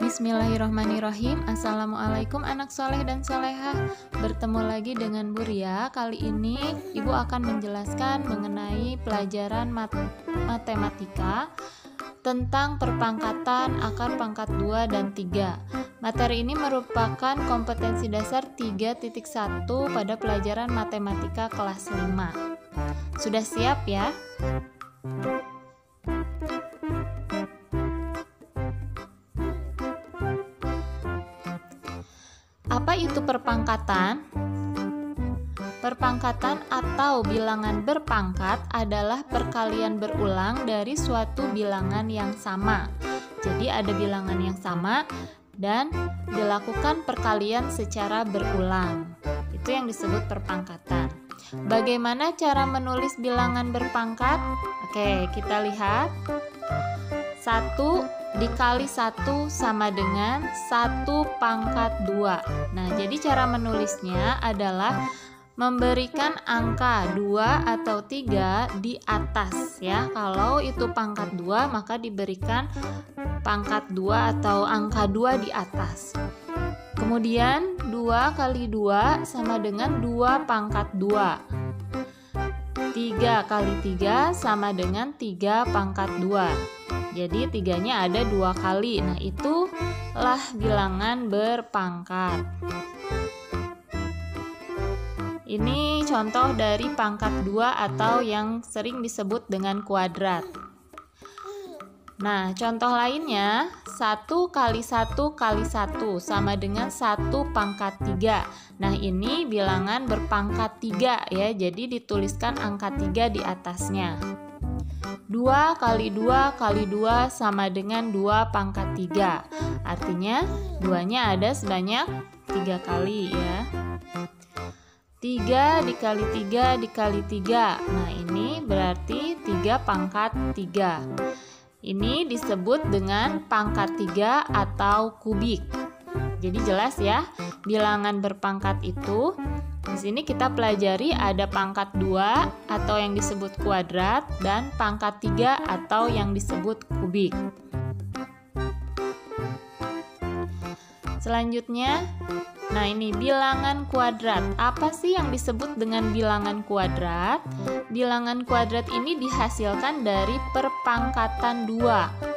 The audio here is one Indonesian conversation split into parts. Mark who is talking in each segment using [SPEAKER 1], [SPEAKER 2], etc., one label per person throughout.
[SPEAKER 1] Bismillahirrahmanirrahim. Assalamualaikum anak soleh dan solehah. Bertemu lagi dengan Bu Ria. Kali ini Ibu akan menjelaskan mengenai pelajaran matematika tentang perpangkatan, akar pangkat 2 dan 3. Materi ini merupakan kompetensi dasar 3.1 pada pelajaran matematika kelas 5. Sudah siap ya? Apa itu perpangkatan? Perpangkatan atau bilangan berpangkat adalah perkalian berulang dari suatu bilangan yang sama. Jadi ada bilangan yang sama dan dilakukan perkalian secara berulang. Itu yang disebut perpangkatan. Bagaimana cara menulis bilangan berpangkat? Oke, kita lihat. 1 dikali 1 sama dengan 1 pangkat 2. Nah, jadi cara menulisnya adalah memberikan angka 2 atau 3 di atas ya. Kalau itu pangkat 2, maka diberikan pangkat 2 atau angka 2 di atas. Kemudian 2 kali 2 sama dengan 2 pangkat 2. 3 kali 3 sama dengan 3 pangkat 2. Jadi 3-nya ada 2 kali. Nah, itulah bilangan berpangkat. Ini contoh dari pangkat 2 atau yang sering disebut dengan kuadrat. Nah, contoh lainnya 1 kali 1 kali 1 sama dengan 1 pangkat 3. Nah, ini bilangan berpangkat 3 ya. Jadi dituliskan angka 3 di atasnya. 2 kali 2 kali 2 sama dengan 2 pangkat 3. Artinya 2-nya ada sebanyak 3 kali ya. 3 dikali 3 dikali 3. Nah, ini berarti 3 pangkat 3. Ini disebut dengan pangkat 3 atau kubik. Jadi jelas ya, bilangan berpangkat itu di sini kita pelajari ada pangkat 2 atau yang disebut kuadrat dan pangkat 3 atau yang disebut kubik. Selanjutnya, nah ini bilangan kuadrat. Apa sih yang disebut dengan bilangan kuadrat? Bilangan kuadrat ini dihasilkan dari perpangkatan 2.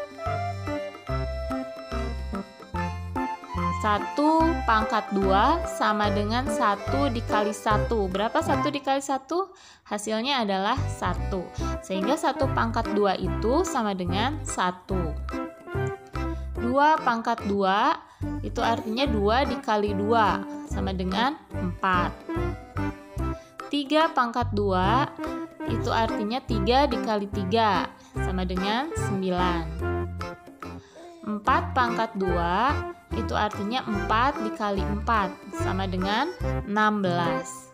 [SPEAKER 1] 1 pangkat 2 sama dengan 1 dikali 1. Berapa 1 dikali 1? Hasilnya adalah 1. Sehingga 1 pangkat 2 itu sama dengan 1. 2 pangkat 2 itu artinya 2 dikali 2 sama dengan 4. 3 pangkat 2 itu artinya 3 dikali 3 sama dengan 9. 4 pangkat 2 itu artinya 4 dikali 4 sama dengan 16.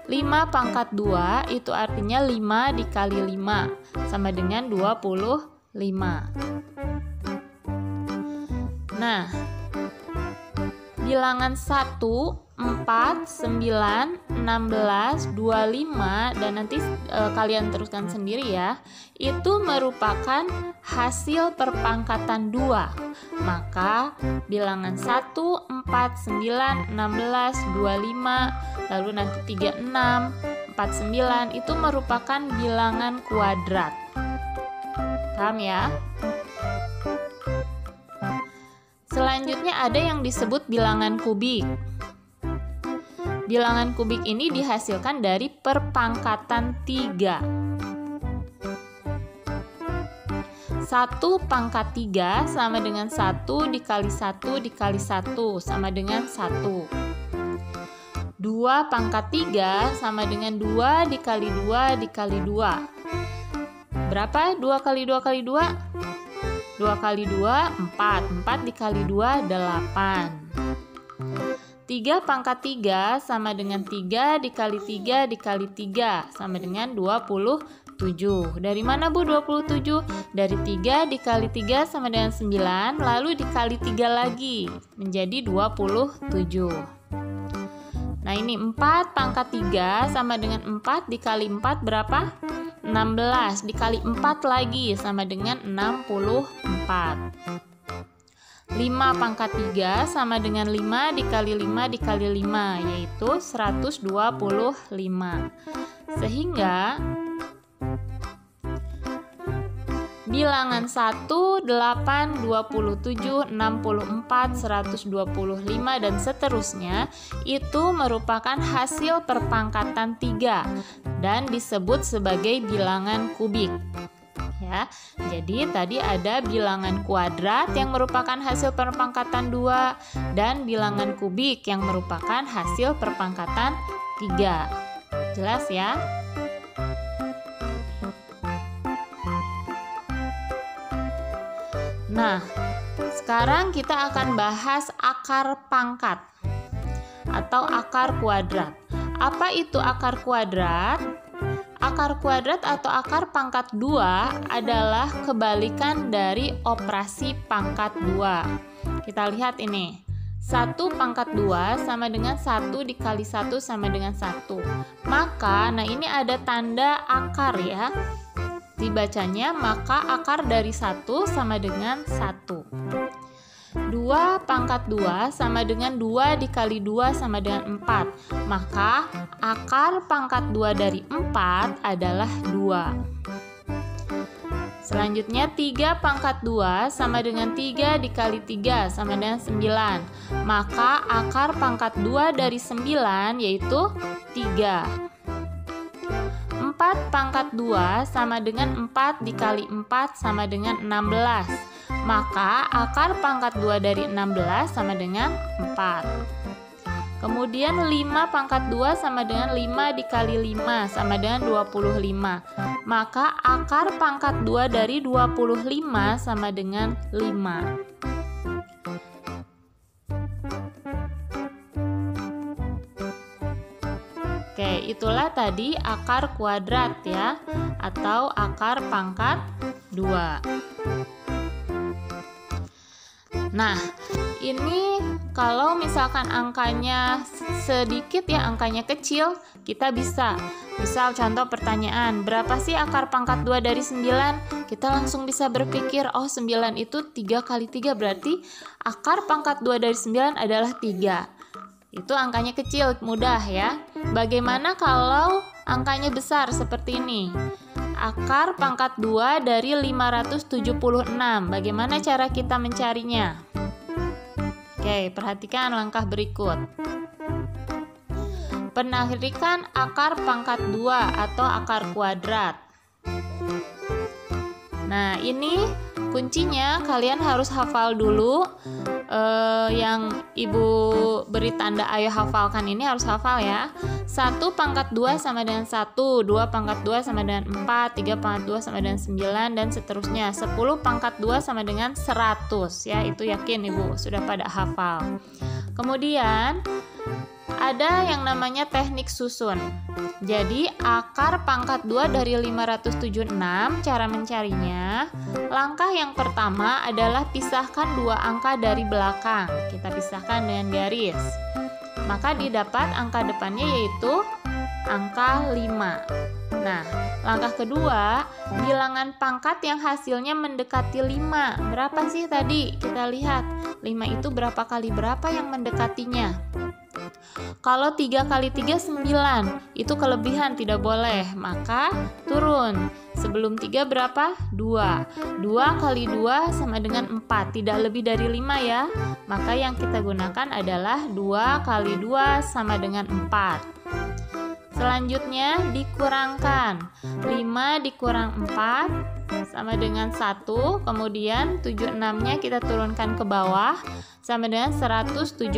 [SPEAKER 1] 5 pangkat 2 itu artinya 5 dikali 5 sama dengan 25. Nah, bilangan 1, 4, 9, 16, 25 dan nanti kalian teruskan sendiri ya. Itu merupakan hasil perpangkatan 2. Maka bilangan 1, 4, 9, 16, 25, lalu nanti 36, 49 itu merupakan bilangan kuadrat. Paham ya? Selanjutnya ada yang disebut bilangan kubik. Bilangan kubik ini dihasilkan dari perpangkatan 3. 1 pangkat 3 sama dengan 1 dikali 1 dikali 1 sama dengan 1. 2 pangkat 3 sama dengan 2 dikali 2 dikali 2. Berapa 2 kali 2 kali 2? 2 kali 2, 4. 4 dikali 2, 8. 3 pangkat 3 sama dengan 3 dikali 3 dikali 3 sama dengan 27. Dari mana Bu 27? Dari 3 dikali 3 sama dengan 9, lalu dikali 3 lagi menjadi 27. Nah, ini 4 pangkat 3 sama dengan 4 dikali 4 berapa? 16 dikali 4 lagi sama dengan 64. 5 pangkat 3 sama dengan 5 dikali 5 dikali 5, yaitu 125. Sehingga bilangan 1, 8, 27, 64, 125, dan seterusnya itu merupakan hasil perpangkatan 3 dan disebut sebagai bilangan kubik. Ya, jadi tadi ada bilangan kuadrat yang merupakan hasil perpangkatan 2 dan bilangan kubik yang merupakan hasil perpangkatan 3. Jelas ya? Nah, sekarang kita akan bahas akar pangkat atau akar kuadrat. Apa itu akar kuadrat? Akar kuadrat atau akar pangkat 2 adalah kebalikan dari operasi pangkat 2. Kita lihat ini. 1 pangkat 2 sama dengan 1 dikali 1 sama dengan 1. Maka, nah ini ada tanda akar ya. Dibacanya, maka akar dari 1 sama dengan 1. 2 pangkat 2 sama dengan 2 dikali 2 sama dengan 4. Maka akar pangkat 2 dari 4 adalah 2. Selanjutnya 3 pangkat 2 sama dengan 3 dikali 3 sama dengan 9. Maka akar pangkat 2 dari 9 yaitu 3. 4 pangkat 2 sama dengan 4 dikali 4 sama dengan 16. Maka akar pangkat 2 dari 16 sama dengan 4. Kemudian 5 pangkat 2 sama dengan 5 dikali 5 sama dengan 25. Maka akar pangkat 2 dari 25 sama dengan 5. Oke, itulah tadi akar kuadrat ya, atau akar pangkat 2. Nah, ini kalau misalkan angkanya sedikit ya, angkanya kecil, kita bisa. Misal contoh pertanyaan, berapa sih akar pangkat 2 dari 9? Kita langsung bisa berpikir, oh 9 itu 3 kali 3, berarti akar pangkat 2 dari 9 adalah 3. Itu angkanya kecil, mudah ya. Bagaimana kalau angkanya besar seperti ini? Akar pangkat 2 dari 576. Bagaimana cara kita mencarinya? Oke, perhatikan langkah berikut. Penarikan akar pangkat 2 atau akar kuadrat. Nah, ini kuncinya kalian harus hafal dulu. Yang ibu beri tanda ayo hafalkan ini harus hafal ya. 1 pangkat 2 sama dengan 1, 2 pangkat 2 sama dengan 4, 3 pangkat 2 sama dengan 9, dan seterusnya. 10 pangkat 2 sama dengan 100 ya, itu yakin ibu sudah pada hafal. Kemudian ada yang namanya teknik susun. Jadi akar pangkat 2 dari 576, cara mencarinya, langkah yang pertama adalah pisahkan 2 angka dari belakang. Kita pisahkan dengan garis. Maka didapat angka depannya yaitu angka 5. Nah, langkah kedua, bilangan pangkat yang hasilnya mendekati 5. Berapa sih tadi? Kita lihat, 5 itu berapa kali berapa yang mendekatinya? Kalau 3 kali 3, 9. Itu kelebihan, tidak boleh. Maka turun. Sebelum 3 berapa? 2. 2 kali 2 sama dengan 4. Tidak lebih dari 5 ya. Maka yang kita gunakan adalah 2 kali 2 sama dengan 4. Selanjutnya dikurangkan. 5 dikurang 4 sama dengan 1. Kemudian 76-nya kita turunkan ke bawah sama dengan 176.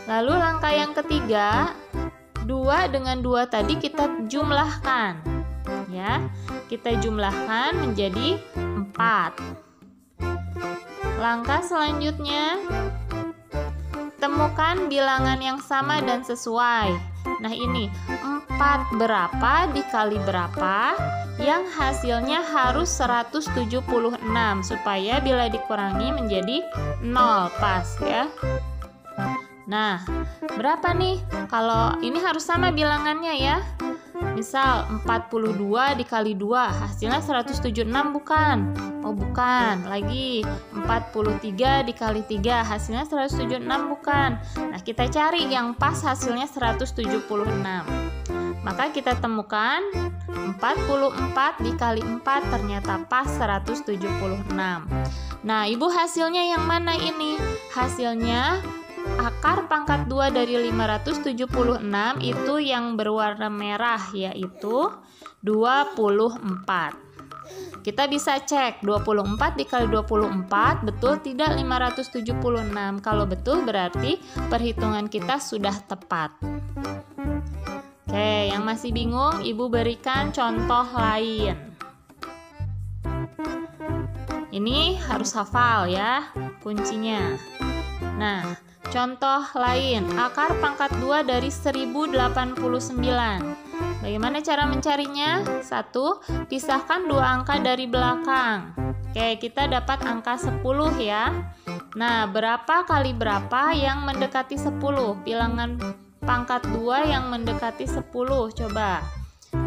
[SPEAKER 1] Lalu langkah yang ketiga, 2 dengan 2 tadi kita jumlahkan. Ya, kita jumlahkan menjadi 4. Langkah selanjutnya, temukan bilangan yang sama dan sesuai. Nah ini, 4 berapa dikali berapa yang hasilnya harus 176 supaya bila dikurangi menjadi 0, pas ya. Nah, berapa nih? Kalau ini harus sama bilangannya ya. Misal 42 dikali 2 hasilnya 176 bukan? Oh bukan. Lagi 43 dikali 3 hasilnya 176 bukan? Nah kita cari yang pas hasilnya 176. Maka kita temukan 44 dikali 4 ternyata pas 176. Nah ibu hasilnya yang mana ini? Hasilnya akar pangkat 2 dari 576 itu yang berwarna merah, yaitu 24. Kita bisa cek 24 dikali 24 betul tidak 576. Kalau betul berarti perhitungan kita sudah tepat. Oke, yang masih bingung ibu berikan contoh lain. Ini harus hafal ya kuncinya. Nah, contoh lain, akar pangkat 2 dari 1089. Bagaimana cara mencarinya? 1. Pisahkan dua angka dari belakang. Oke, kita dapat angka 10 ya. Nah, berapa kali berapa yang mendekati 10? Bilangan pangkat 2 yang mendekati 10, coba.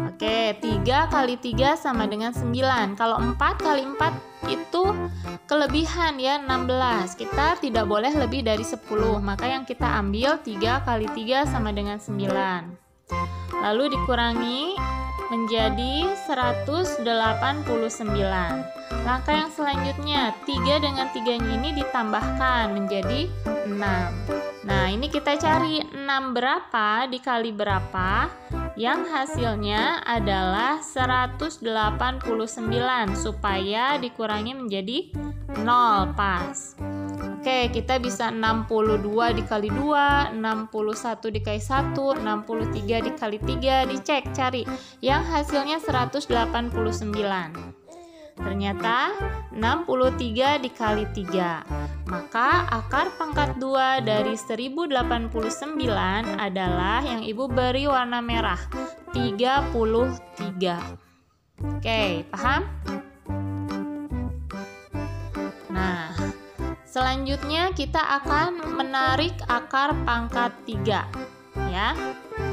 [SPEAKER 1] Oke, 3 kali 3 sama dengan 9. Kalau 4 kali 4 itu kelebihan ya, 16. Kita tidak boleh lebih dari 10. Maka yang kita ambil 3 kali 3 sama dengan 9. Lalu dikurangi menjadi 189. Langkah yang selanjutnya, 3 dengan 3-nya ini ditambahkan menjadi 6. Nah, ini kita cari 6 berapa dikali berapa yang hasilnya adalah 189 supaya dikurangi menjadi 0 pas. Oke, kita bisa 62 dikali 2, 61 dikali 1, 63 dikali 3, dicek cari yang hasilnya 189. Ternyata 63 dikali 3. Maka akar pangkat 2 dari 1089 adalah yang ibu beri warna merah, 33. Oke, paham? Nah, selanjutnya kita akan menarik akar pangkat 3 ya.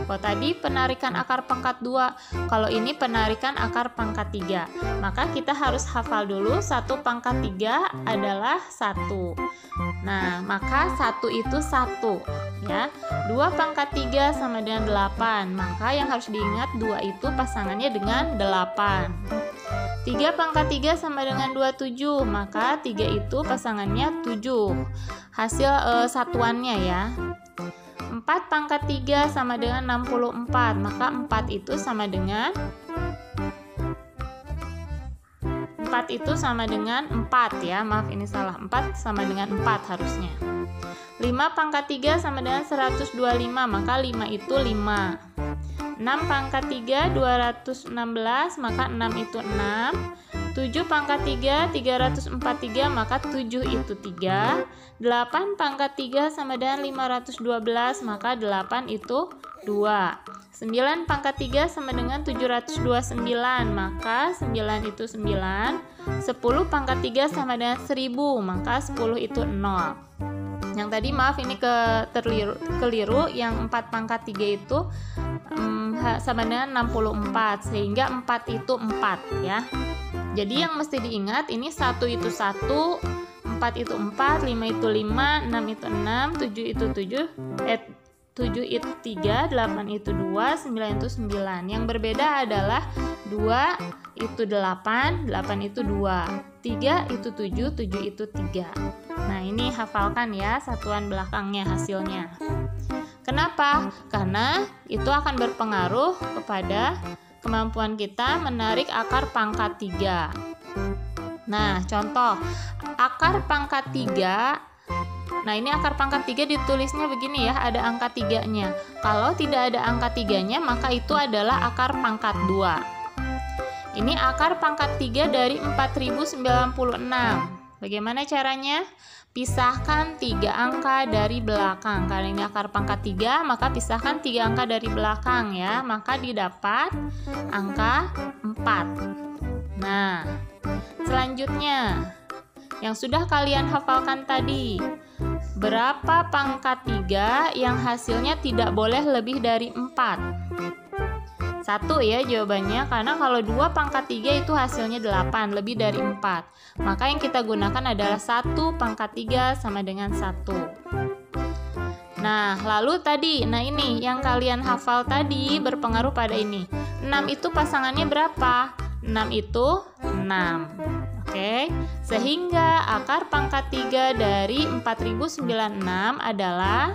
[SPEAKER 1] Kalau tadi penarikan akar pangkat 2, kalau ini penarikan akar pangkat 3. Maka kita harus hafal dulu 1 pangkat 3 adalah 1. Nah, maka 1 itu 1 ya. 2 pangkat 3 sama dengan 8. Maka yang harus diingat 2 itu pasangannya dengan 8. 3 pangkat 3 sama dengan 27, maka 3 itu pasangannya 7. Hasil satuannya ya. 4 pangkat 3 sama dengan 64, maka 4 itu sama dengan 4 ya. Maaf ini salah. 4 sama dengan 4 harusnya. 5 pangkat 3 sama dengan 125, maka 5 itu 5. 6 pangkat 3 216, maka 6 itu 6. 7 pangkat 3 343, maka 7 itu 3. 8 pangkat 3 sama dengan 512, maka 8 itu 2. 9 pangkat 3 sama dengan 729, maka 9 itu 9. 10 pangkat 3 sama dengan 1000, maka 10 itu 0. Yang tadi maaf ini keliru, yang 4 pangkat 3 itu sama dengan 64, sehingga 4 itu 4 ya. Jadi yang mesti diingat ini 1 itu 1, 4 itu 4, 5 itu 5, 6 itu 6, 7 itu 7 itu 3, 8 itu 2, 9 itu 9. Yang berbeda adalah 2 itu 8, 8 itu 2, 3 itu 7, 7 itu 3. Nah ini hafalkan ya satuan belakangnya hasilnya. Kenapa? Karena itu akan berpengaruh kepada kemampuan kita menarik akar pangkat 3. Nah, contoh akar pangkat 3. Nah, ini akar pangkat 3 ditulisnya begini ya, ada angka 3-nya. Kalau tidak ada angka 3-nya, maka itu adalah akar pangkat 2. Ini akar pangkat 3 dari 4096. Bagaimana caranya? Pisahkan 3 angka dari belakang. Karena ini akar pangkat 3, maka pisahkan 3 angka dari belakang ya. Maka didapat angka 4. Nah, selanjutnya yang sudah kalian hafalkan tadi, berapa pangkat 3 yang hasilnya tidak boleh lebih dari 4? 1 ya jawabannya, karena kalau 2 pangkat 3 itu hasilnya 8, lebih dari 4. Maka yang kita gunakan adalah 1 pangkat 3 sama dengan 1. Nah, lalu tadi, ini yang kalian hafal tadi berpengaruh pada ini. 6 itu pasangannya berapa? 6 itu 6. Oke, sehingga akar pangkat 3 dari 4096 adalah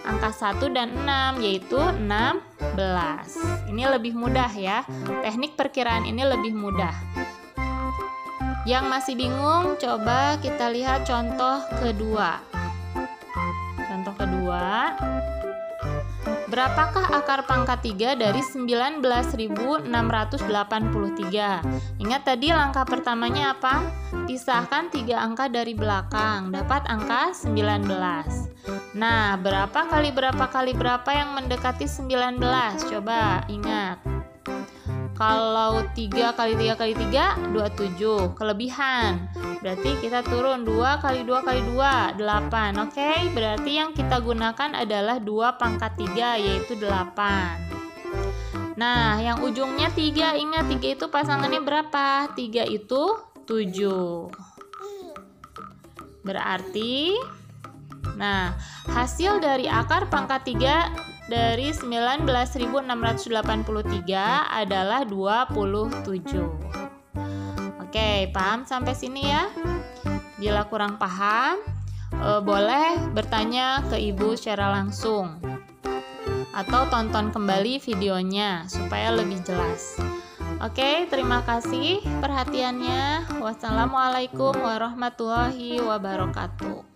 [SPEAKER 1] angka 1 dan 6, yaitu 16. Ini lebih mudah ya, teknik perkiraan ini lebih mudah. Yang masih bingung, coba kita lihat contoh kedua. Contoh kedua, berapakah akar pangkat 3 dari 19.683? Ingat tadi langkah pertamanya apa? Pisahkan 3 angka dari belakang, dapat angka 19. Nah, berapa kali berapa yang mendekati 19? Coba ingat. Kalau 3 kali 3 kali 3, 27. Kelebihan. Berarti kita turun 2 kali 2 kali 2, 8. Oke, berarti yang kita gunakan adalah 2 pangkat 3, yaitu 8. Nah, yang ujungnya 3, ingat 3 itu pasangannya berapa? 3 itu 7. Berarti, nah, hasil dari akar pangkat 3 dari 19.683 adalah 27. Oke, paham sampai sini ya? Bila kurang paham, boleh bertanya ke ibu secara langsung atau tonton kembali videonya supaya lebih jelas. Oke, terima kasih perhatiannya. Wassalamualaikum warahmatullahi wabarakatuh.